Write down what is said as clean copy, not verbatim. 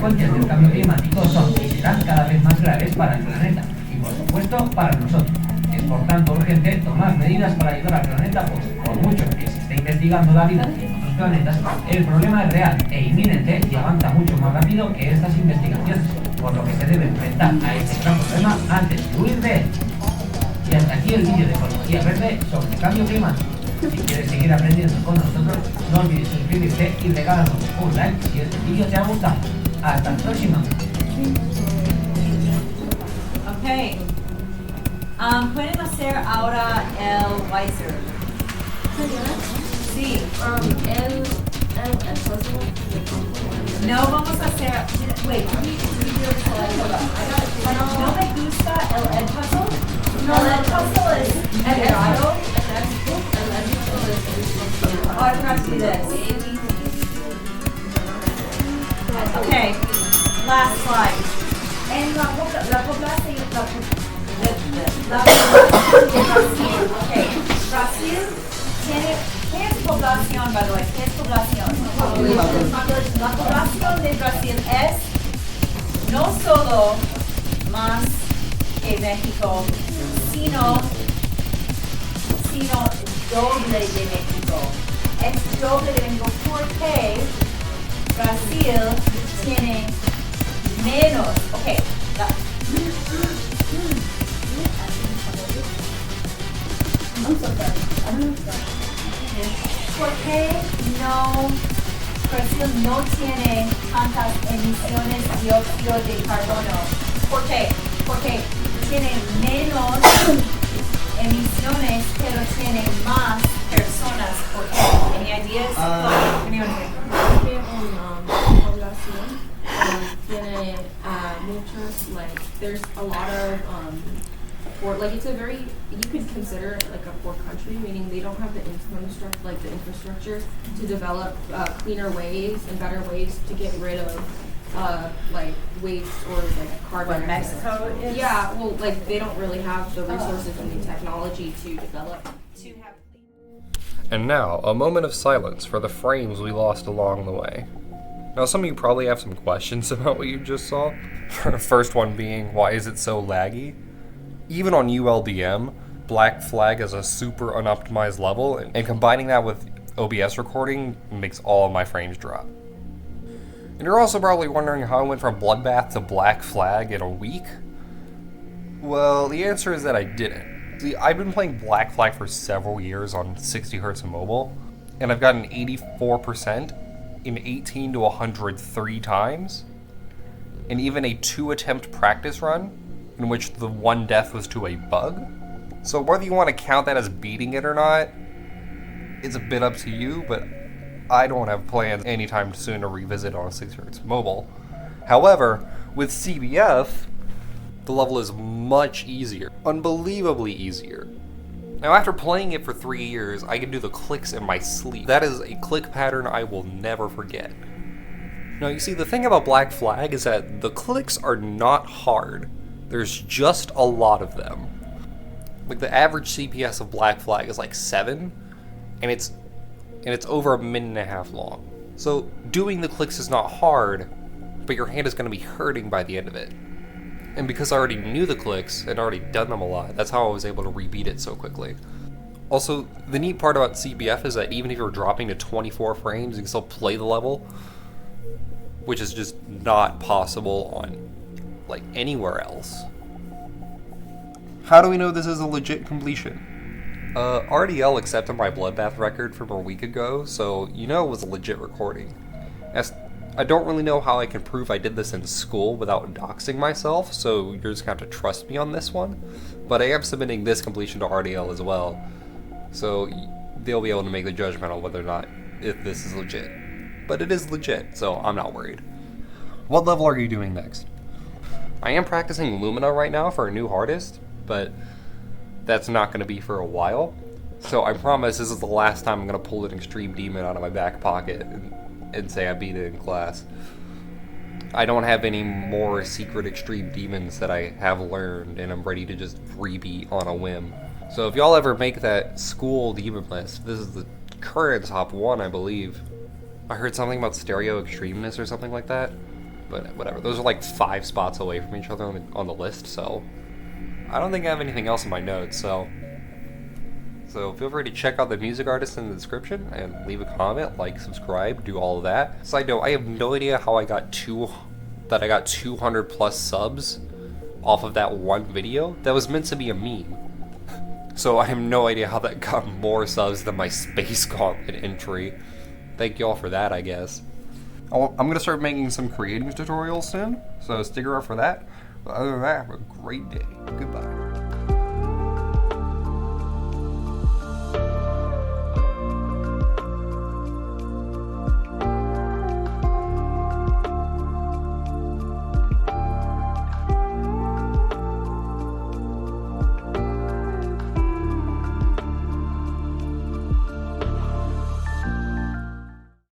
consecuencias del cambio climático son y serán cada vez más graves para el planeta y, por supuesto, para nosotros. Es por tanto urgente tomar medidas para ayudar al planeta, pues por mucho que se esté investigando la vida en otros planetas, el problema es real e inminente y avanza mucho más rápido que estas investigaciones, por lo que se debe enfrentar a este gran problema antes de huir de él. Y hasta aquí el vídeo de Ecología Verde sobre el cambio climático. Si quieres seguir aprendiendo con nosotros, no olvides suscribirte y regálanos un like si este vídeo te ha gustado. Hasta el próximo. Ok. Pueden hacer ahora el Weiser. Sí. No vamos a hacer. Wait, no me gusta el Ed Puzzle. No, el Ed Puzzle es el Ahora let's do this. Okay, last slide. En la población de Brasil. Okay, Brasil tiene. ¿Qué es población, by the way? ¿Qué es población? La población de Brasil es no solo más que México, sino doble de México. Es doble de México porque Brasil tiene menos. Okay. ¿Por qué Brasil no tiene tantas emisiones de dióxido de carbono? ¿Por qué? Porque tiene menos emisiones, pero tiene más personas. ¿Por qué? ¿Any ideas? Porque población tiene muchos, like, there's a lot of or like it's a very, you could consider it like a poor country, meaning they don't have the infrastructure to develop cleaner ways and better ways to get rid of like waste or like carbon. What Mexico is? Yeah, well, like they don't really have the resources and the technology to develop to have. And now, a moment of silence for the frames we lost along the way. Now, some of you probably have some questions about what you just saw. First one being, why is it so laggy? Even on ULDM, Black Flag is a super unoptimized level, and combining that with OBS recording makes all of my frames drop. And you're also probably wondering how I went from Bloodbath to Black Flag in a week? Well, the answer is that I didn't. See, I've been playing Black Flag for several years on 60Hz mobile, and I've gotten 84% in 18 to 103 times, and even a 2-attempt practice run, in which the one death was to a bug. So whether you want to count that as beating it or not, it's a bit up to you, but I don't have plans anytime soon to revisit on 60Hz mobile. However, with CBF, the level is much easier, unbelievably easier. Now after playing it for 3 years, I can do the clicks in my sleep. That is a click pattern I will never forget. Now you see, the thing about Black Flag is that the clicks are not hard. There's just a lot of them. Like the average CPS of Black Flag is like 7, and it's over 1.5 minutes long. So doing the clicks is not hard, but your hand is going to be hurting by the end of it. And because I already knew the clicks and already done them a lot, that's how I was able to rebeat it so quickly. Also, the neat part about CBF is that even if you're dropping to 24 frames, you can still play the level, which is just not possible on like anywhere else. How do we know this is a legit completion? RDL accepted my bloodbath record from a week ago, so you know it was a legit recording. I don't really know how I can prove I did this in school without doxing myself, so you're just gonna have to trust me on this one. But I am submitting this completion to RDL as well, so they'll be able to make the judgment on whether or not if this is legit. But it is legit, so I'm not worried. What level are you doing next? I am practicing Lumina right now for a new hardest, but that's not going to be for a while. So I promise this is the last time I'm going to pull an Extreme Demon out of my back pocket and say I beat it in class. I don't have any more secret Extreme Demons that I have learned, and I'm ready to just rebeat on a whim. So if y'all ever make that school demon list, this is the current top 1, I believe. I heard something about stereo extremeness or something like that. But whatever, those are like 5 spots away from each other on the list, so I don't think I have anything else in my notes, so feel free to check out the music artist in the description and leave a comment, like, subscribe, do all of that. Side note, I have no idea how I got 200 plus subs off of that one video that was meant to be a meme. So I have no idea how that got more subs than my Space Gauntlet entry. Thank y'all for that, I guess. I'm gonna start making some creating tutorials soon, so stick around for that. But other than that, have a great day. Goodbye.